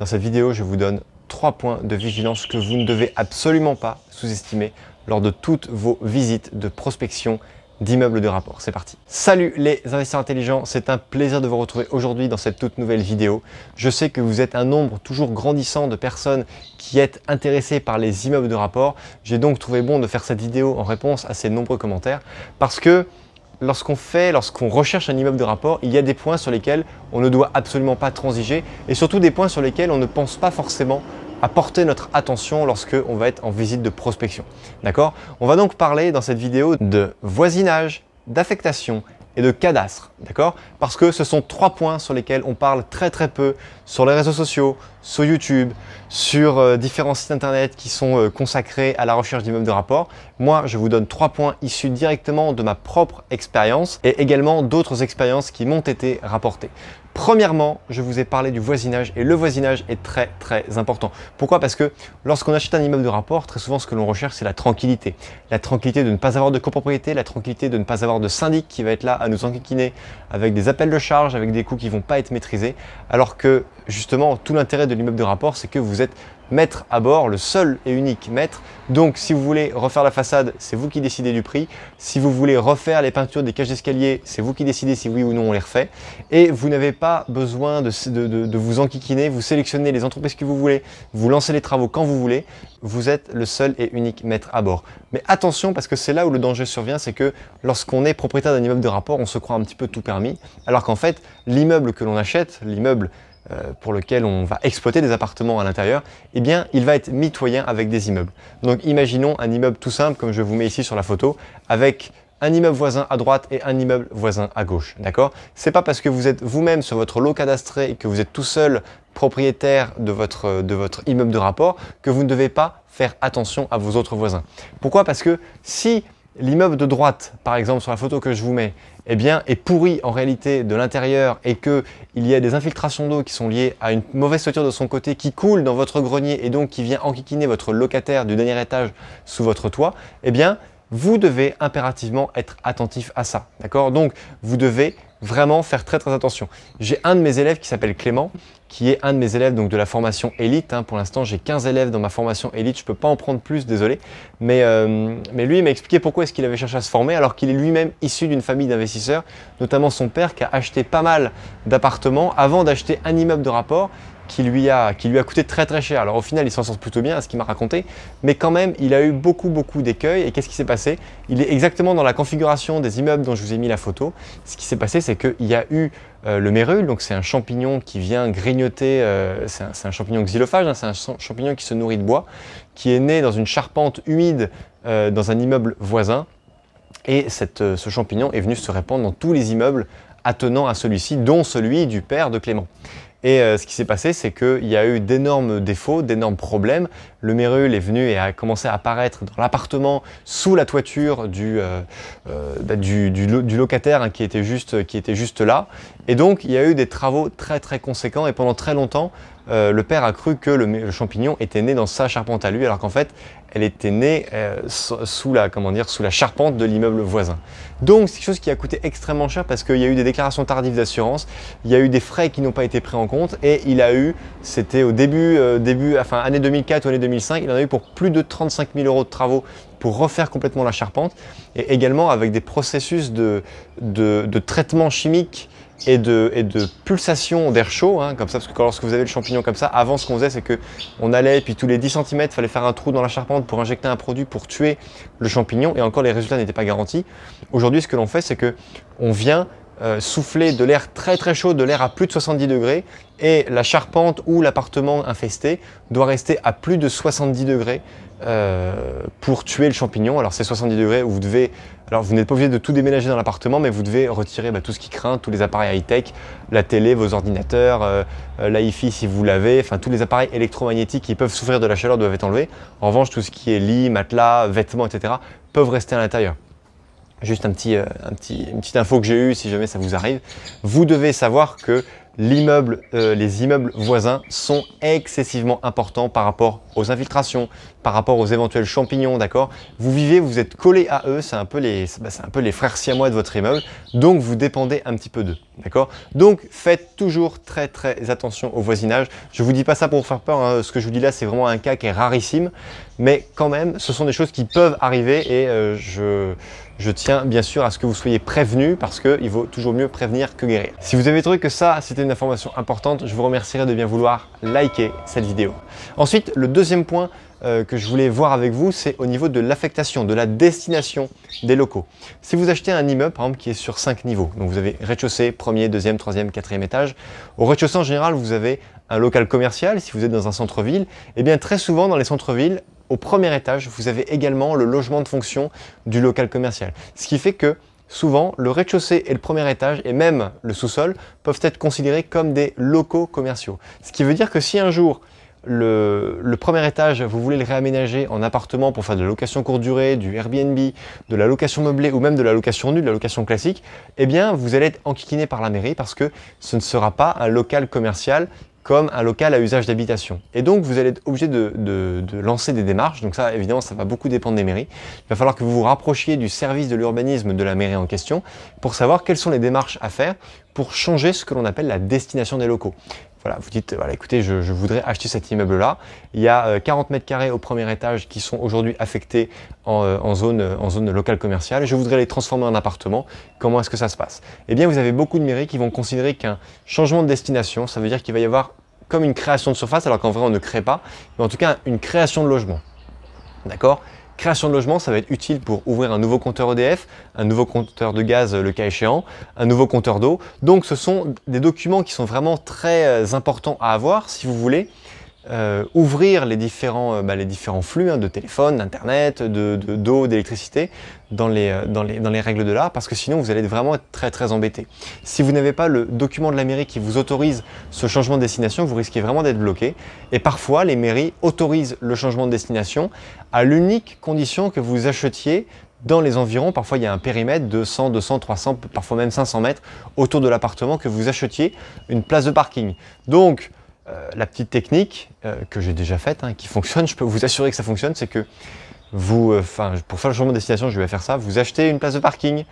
Dans cette vidéo, je vous donne 3 points de vigilance que vous ne devez absolument pas sous-estimer lors de toutes vos visites de prospection d'immeubles de rapport. C'est parti. Salut les investisseurs intelligents, c'est un plaisir de vous retrouver aujourd'hui dans cette toute nouvelle vidéo. Je sais que vous êtes un nombre toujours grandissant de personnes qui êtes intéressées par les immeubles de rapport. J'ai donc trouvé bon de faire cette vidéo en réponse à ces nombreux commentaires parce que lorsqu'on recherche un immeuble de rapport, il y a des points sur lesquels on ne doit absolument pas transiger et surtout des points sur lesquels on ne pense pas forcément à porter notre attention lorsqu'on va être en visite de prospection. D'accord? On va donc parler dans cette vidéo de voisinage, d'affectation et de cadastre, d'accord? Parce que ce sont 3 points sur lesquels on parle très peu sur les réseaux sociaux, sur YouTube, sur différents sites internet qui sont consacrés à la recherche d'immeubles de rapport. Moi, je vous donne 3 points issus directement de ma propre expérience et également d'autres expériences qui m'ont été rapportées. Premièrement, je vous ai parlé du voisinage et le voisinage est très important. Pourquoi? Parce que lorsqu'on achète un immeuble de rapport, très souvent ce que l'on recherche c'est la tranquillité. La tranquillité de ne pas avoir de copropriété, la tranquillité de ne pas avoir de syndic qui va être là à nous enquiquiner avec des appels de charges, avec des coûts qui ne vont pas être maîtrisés. Alors que justement, tout l'intérêt de l'immeuble de rapport, c'est que vous êtes maître à bord, le seul et unique maître. Donc si vous voulez refaire la façade, c'est vous qui décidez du prix. Si vous voulez refaire les peintures des cages d'escalier, c'est vous qui décidez si oui ou non on les refait. Et vous n'avez pas besoin de vous enquiquiner, vous sélectionnez les entreprises que vous voulez, vous lancez les travaux quand vous voulez. Vous êtes le seul et unique maître à bord. Mais attention, parce que c'est là où le danger survient, c'est que lorsqu'on est propriétaire d'un immeuble de rapport, on se croit un petit peu tout permis. Alors qu'en fait, l'immeuble que l'on achète, l'immeuble pour lequel on va exploiter des appartements à l'intérieur, eh bien, il va être mitoyen avec des immeubles. Donc, imaginons un immeuble tout simple, comme je vous mets ici sur la photo, avec un immeuble voisin à droite et un immeuble voisin à gauche. D'accord? C'est pas parce que vous êtes vous-même sur votre lot cadastré et que vous êtes tout seul propriétaire de votre immeuble de rapport que vous ne devez pas faire attention à vos autres voisins. Pourquoi? Parce que si l'immeuble de droite, par exemple sur la photo que je vous mets, eh bien, est pourri en réalité de l'intérieur et qu'il y a des infiltrations d'eau qui sont liées à une mauvaise toiture de son côté qui coule dans votre grenier et donc qui vient enquiquiner votre locataire du dernier étage sous votre toit, eh bien, vous devez impérativement être attentif à ça. D'accord? Donc, vous devez vraiment faire très attention. J'ai un de mes élèves qui s'appelle Clément, qui est un de mes élèves donc, de la formation élite. Pour l'instant, j'ai 15 élèves dans ma formation élite. Je ne peux pas en prendre plus, désolé. Mais lui, il m'a expliqué pourquoi est-ce qu'il avait cherché à se former alors qu'il est lui-même issu d'une famille d'investisseurs, notamment son père qui a acheté pas mal d'appartements avant d'acheter un immeuble de rapport qui lui a coûté très cher. Alors au final, il s'en sort plutôt bien à ce qu'il m'a raconté, mais quand même, il a eu beaucoup d'écueils. Et qu'est-ce qui s'est passé? Il est exactement dans la configuration des immeubles dont je vous ai mis la photo. Ce qui s'est passé, c'est qu'il y a eu le mérule, donc c'est un champignon qui vient grignoter, c'est un champignon xylophage, c'est un champignon qui se nourrit de bois, qui est né dans une charpente humide dans un immeuble voisin. Et ce champignon est venu se répandre dans tous les immeubles attenant à celui-ci, dont celui du père de Clément. Et ce qui s'est passé, c'est qu'il y a eu d'énormes défauts, d'énormes problèmes. Le mérule est venu et a commencé à apparaître dans l'appartement sous la toiture du locataire qui était juste là. Et donc, il y a eu des travaux très conséquents et pendant très longtemps, le père a cru que le champignon était né dans sa charpente à lui, alors qu'en fait, elle était née sous la charpente de l'immeuble voisin. Donc, c'est quelque chose qui a coûté extrêmement cher parce qu'il y a eu des déclarations tardives d'assurance, il y a eu des frais qui n'ont pas été pris en compte et il a eu, c'était au année 2004 ou année 2005, il en a eu pour plus de 35 000 € de travaux pour refaire complètement la charpente et également avec des processus de traitement chimique et de pulsation d'air chaud, comme ça, parce que lorsque vous avez le champignon comme ça, avant ce qu'on faisait, c'est qu'on allait, et puis tous les 10 cm, il fallait faire un trou dans la charpente pour injecter un produit pour tuer le champignon, et encore les résultats n'étaient pas garantis. Aujourd'hui, ce que l'on fait, c'est qu'on vient souffler de l'air très chaud, de l'air à plus de 70 degrés, et la charpente ou l'appartement infesté doit rester à plus de 70 degrés pour tuer le champignon. Alors c'est 70 degrés où vous n'êtes pas obligé de tout déménager dans l'appartement, mais vous devez retirer tout ce qui craint, tous les appareils high-tech, la télé, vos ordinateurs, l'hi-fi si vous l'avez, enfin tous les appareils électromagnétiques qui peuvent souffrir de la chaleur doivent être enlevés. En revanche, tout ce qui est lit, matelas, vêtements, etc. peuvent rester à l'intérieur. Juste une petite info que j'ai eue si jamais ça vous arrive. Vous devez savoir que l'immeuble, les immeubles voisins sont excessivement importants par rapport aux infiltrations, par rapport aux éventuels champignons, d'accord? Vous vivez, vous êtes collé à eux, c'est un peu les frères siamois de votre immeuble, donc vous dépendez un petit peu d'eux, d'accord? Donc faites toujours très attention au voisinage. Je vous dis pas ça pour vous faire peur, hein. Ce que je vous dis là, c'est vraiment un cas qui est rarissime, mais quand même, ce sont des choses qui peuvent arriver et je tiens bien sûr à ce que vous soyez prévenus parce qu'il vaut toujours mieux prévenir que guérir. Si vous avez trouvé que ça, c'était une information importante, je vous remercierai de bien vouloir liker cette vidéo. Ensuite, le deuxième point que je voulais voir avec vous, c'est au niveau de l'affectation, de la destination des locaux. Si vous achetez un immeuble, par exemple, qui est sur 5 niveaux, donc vous avez rez-de-chaussée, premier, deuxième, troisième, quatrième étage, au rez-de-chaussée en général, vous avez un local commercial, si vous êtes dans un centre-ville, et bien très souvent dans les centres-villes, au premier étage, vous avez également le logement de fonction du local commercial. Ce qui fait que souvent, le rez-de-chaussée et le premier étage, et même le sous-sol, peuvent être considérés comme des locaux commerciaux. Ce qui veut dire que si un jour, le premier étage, vous voulez le réaménager en appartement pour faire de la location courte durée, du Airbnb, de la location meublée ou même de la location nue, de la location classique, eh bien, vous allez être enquiquiné par la mairie parce que ce ne sera pas un local commercial comme un local à usage d'habitation. Et donc, vous allez être obligé de lancer des démarches. Donc ça, évidemment, ça va beaucoup dépendre des mairies. Il va falloir que vous vous rapprochiez du service de l'urbanisme de la mairie en question pour savoir quelles sont les démarches à faire pour changer ce que l'on appelle la destination des locaux. Voilà, vous dites, voilà, écoutez, je voudrais acheter cet immeuble-là. Il y a 40 mètres carrés au premier étage qui sont aujourd'hui affectés en zone locale commerciale. Je voudrais les transformer en appartement. Comment est-ce que ça se passe? Eh bien, vous avez beaucoup de mairies qui vont considérer qu'un changement de destination, ça veut dire qu'il va y avoir comme une création de surface, alors qu'en vrai, on ne crée pas, mais en tout cas, une création de logement. D'accord? Création de logement, ça va être utile pour ouvrir un nouveau compteur EDF, un nouveau compteur de gaz le cas échéant, un nouveau compteur d'eau. Donc ce sont des documents qui sont vraiment très importants à avoir si vous voulez ouvrir les différents flux de téléphone, d'internet, d'eau, d'électricité dans les règles de l'art parce que sinon vous allez vraiment être très embêté. Si vous n'avez pas le document de la mairie qui vous autorise ce changement de destination, vous risquez vraiment d'être bloqué et parfois les mairies autorisent le changement de destination à l'unique condition que vous achetiez dans les environs. Parfois il y a un périmètre de 100, 200, 300, parfois même 500 mètres autour de l'appartement que vous achetiez une place de parking. Donc la petite technique que j'ai déjà faite, qui fonctionne, je peux vous assurer que ça fonctionne, c'est que vous, pour faire le changement de destination, je vais faire ça, vous achetez une place de parking,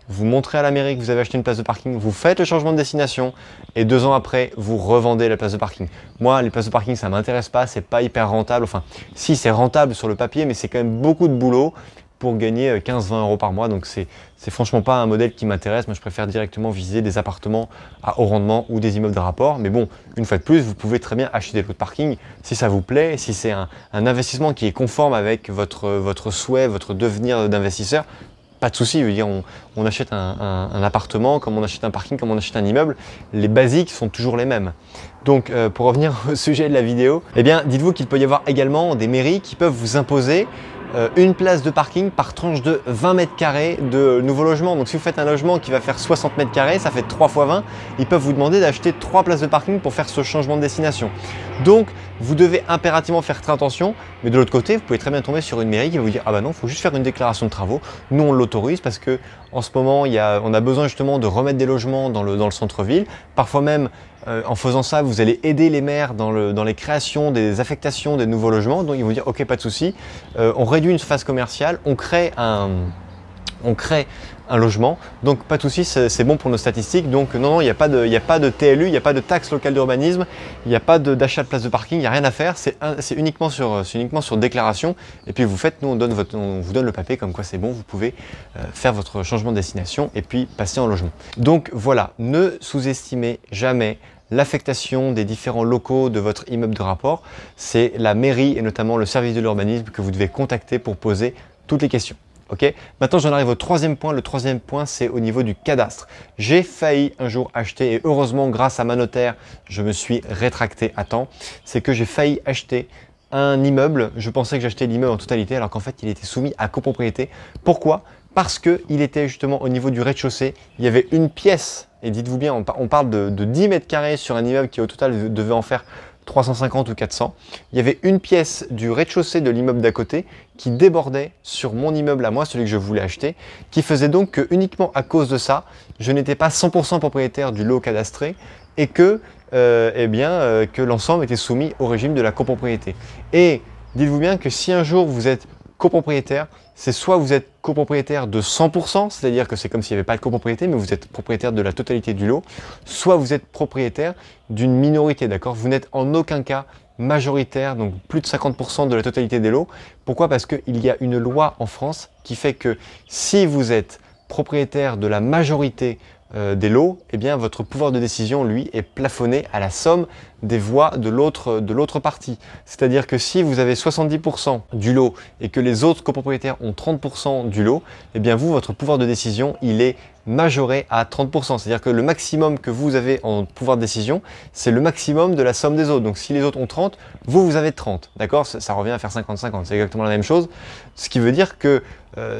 vous montrez à la mairie que vous avez acheté une place de parking, vous faites le changement de destination et 2 ans après, vous revendez la place de parking. Moi, les places de parking, ça ne m'intéresse pas, c'est pas hyper rentable, enfin, si c'est rentable sur le papier, mais c'est quand même beaucoup de boulot pour gagner 15-20 euros par mois, donc c'est franchement pas un modèle qui m'intéresse. Moi je préfère directement viser des appartements à haut rendement ou des immeubles de rapport, mais bon, une fois de plus, vous pouvez très bien acheter des lots de parking si ça vous plaît, si c'est un investissement qui est conforme avec votre souhait, votre devenir d'investisseur. Pas de souci, je veux dire, on achète un appartement, comme on achète un parking, comme on achète un immeuble, les basiques sont toujours les mêmes. Donc pour revenir au sujet de la vidéo, eh bien dites-vous qu'il peut y avoir également des mairies qui peuvent vous imposer une place de parking par tranche de 20 mètres carrés de nouveau logement. Donc si vous faites un logement qui va faire 60 mètres carrés, ça fait 3 fois 20, ils peuvent vous demander d'acheter 3 places de parking pour faire ce changement de destination. Donc vous devez impérativement faire très attention, mais de l'autre côté, vous pouvez très bien tomber sur une mairie qui va vous dire « Ah bah non, il faut juste faire une déclaration de travaux, nous on l'autorise parce que en ce moment, on a besoin justement de remettre des logements dans le centre-ville. Parfois même, en faisant ça, vous allez aider les maires dans les créations, des affectations des nouveaux logements. Donc ils vont dire ok, pas de souci, on réduit une surface commerciale, on crée un logement, donc pas de souci, c'est bon pour nos statistiques. Donc non, il n'y a pas de TLU, il n'y a pas de taxe locale d'urbanisme, il n'y a pas d'achat de place de parking, il n'y a rien à faire, c'est uniquement sur déclaration. Et puis vous faites, nous on vous donne le papier comme quoi c'est bon, vous pouvez faire votre changement de destination et puis passer en logement. Donc voilà, ne sous-estimez jamais l'affectation des différents locaux de votre immeuble de rapport. C'est la mairie et notamment le service de l'urbanisme que vous devez contacter pour poser toutes les questions. Ok, maintenant j'en arrive au troisième point. Le troisième point, c'est au niveau du cadastre. J'ai failli un jour acheter, et heureusement grâce à ma notaire, je me suis rétracté à temps. C'est que j'ai failli acheter un immeuble. Je pensais que j'achetais l'immeuble en totalité, alors qu'en fait il était soumis à copropriété. Pourquoi? Parce qu'il était justement au niveau du rez-de-chaussée. Il y avait une pièce, et dites-vous bien, on parle de 10 mètres carrés sur un immeuble qui au total devait en faire 350 ou 400. Il y avait une pièce du rez-de-chaussée de l'immeuble d'à côté qui débordait sur mon immeuble à moi, celui que je voulais acheter, qui faisait donc que uniquement à cause de ça, je n'étais pas 100% propriétaire du lot cadastré et que, que l'ensemble était soumis au régime de la copropriété. Et dites-vous bien que si un jour vous êtes copropriétaire, c'est soit vous êtes copropriétaire de 100%, c'est-à-dire que c'est comme s'il n'y avait pas de copropriété, mais vous êtes propriétaire de la totalité du lot, soit vous êtes propriétaire d'une minorité, d'accord? Vous n'êtes en aucun cas majoritaire, donc plus de 50% de la totalité des lots. Pourquoi? Parce qu'il y a une loi en France qui fait que si vous êtes propriétaire de la majorité des lots, eh bien votre pouvoir de décision, lui, est plafonné à la somme des voix de l'autre partie. C'est-à-dire que si vous avez 70% du lot et que les autres copropriétaires ont 30% du lot, eh bien vous, votre pouvoir de décision, il est majoré à 30%. C'est-à-dire que le maximum que vous avez en pouvoir de décision, c'est le maximum de la somme des autres. Donc si les autres ont 30, vous avez 30. D'accord? Ça revient à faire 50-50. C'est exactement la même chose. Ce qui veut dire que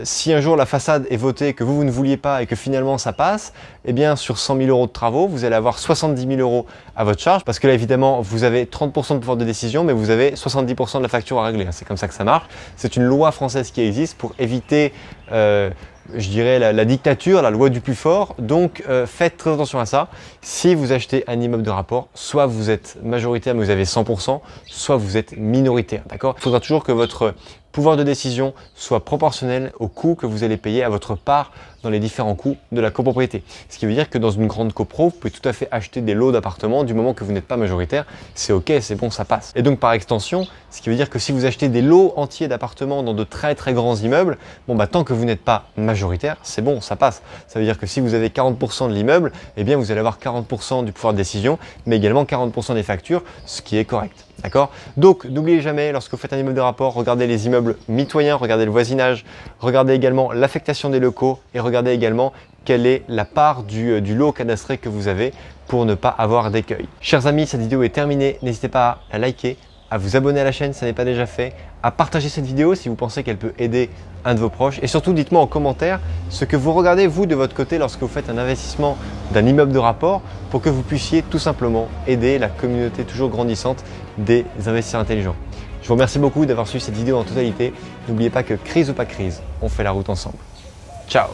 si un jour la façade est votée, que vous ne vouliez pas et que finalement ça passe, eh bien sur 100 000 euros de travaux, vous allez avoir 70 000 euros à votre charge parce que là évidemment vous avez 30% de pouvoir de décision mais vous avez 70% de la facture à régler. C'est comme ça que ça marche. C'est une loi française qui existe pour éviter je dirais la dictature, la loi du plus fort. Donc faites très attention à ça. Si vous achetez un immeuble de rapport, soit vous êtes majoritaire mais vous avez 100%, soit vous êtes minoritaire. D'accord? Il faudra toujours que votre pouvoir de décision soit proportionnel au coût que vous allez payer à votre part dans les différents coûts de la copropriété. Ce qui veut dire que dans une grande copro, vous pouvez tout à fait acheter des lots d'appartements du moment que vous n'êtes pas majoritaire. C'est ok, c'est bon, ça passe. Et donc par extension, ce qui veut dire que si vous achetez des lots entiers d'appartements dans de très grands immeubles, bon bah tant que vous n'êtes pas majoritaire, c'est bon, ça passe. Ça veut dire que si vous avez 40% de l'immeuble, eh bien vous allez avoir 40% du pouvoir de décision, mais également 40% des factures, ce qui est correct. D'accord? Donc n'oubliez jamais, lorsque vous faites un immeuble de rapport, regardez les immeubles mitoyens, regardez le voisinage, regardez également l'affectation des locaux et regardez également quelle est la part du lot cadastré que vous avez pour ne pas avoir d'écueil. Chers amis, cette vidéo est terminée. N'hésitez pas à liker, à vous abonner à la chaîne si ce n'est pas déjà fait, à partager cette vidéo si vous pensez qu'elle peut aider un de vos proches et surtout dites-moi en commentaire ce que vous regardez vous de votre côté lorsque vous faites un investissement d'un immeuble de rapport pour que vous puissiez tout simplement aider la communauté toujours grandissante des investisseurs intelligents. Je vous remercie beaucoup d'avoir suivi cette vidéo en totalité. N'oubliez pas que crise ou pas crise, on fait la route ensemble. Ciao!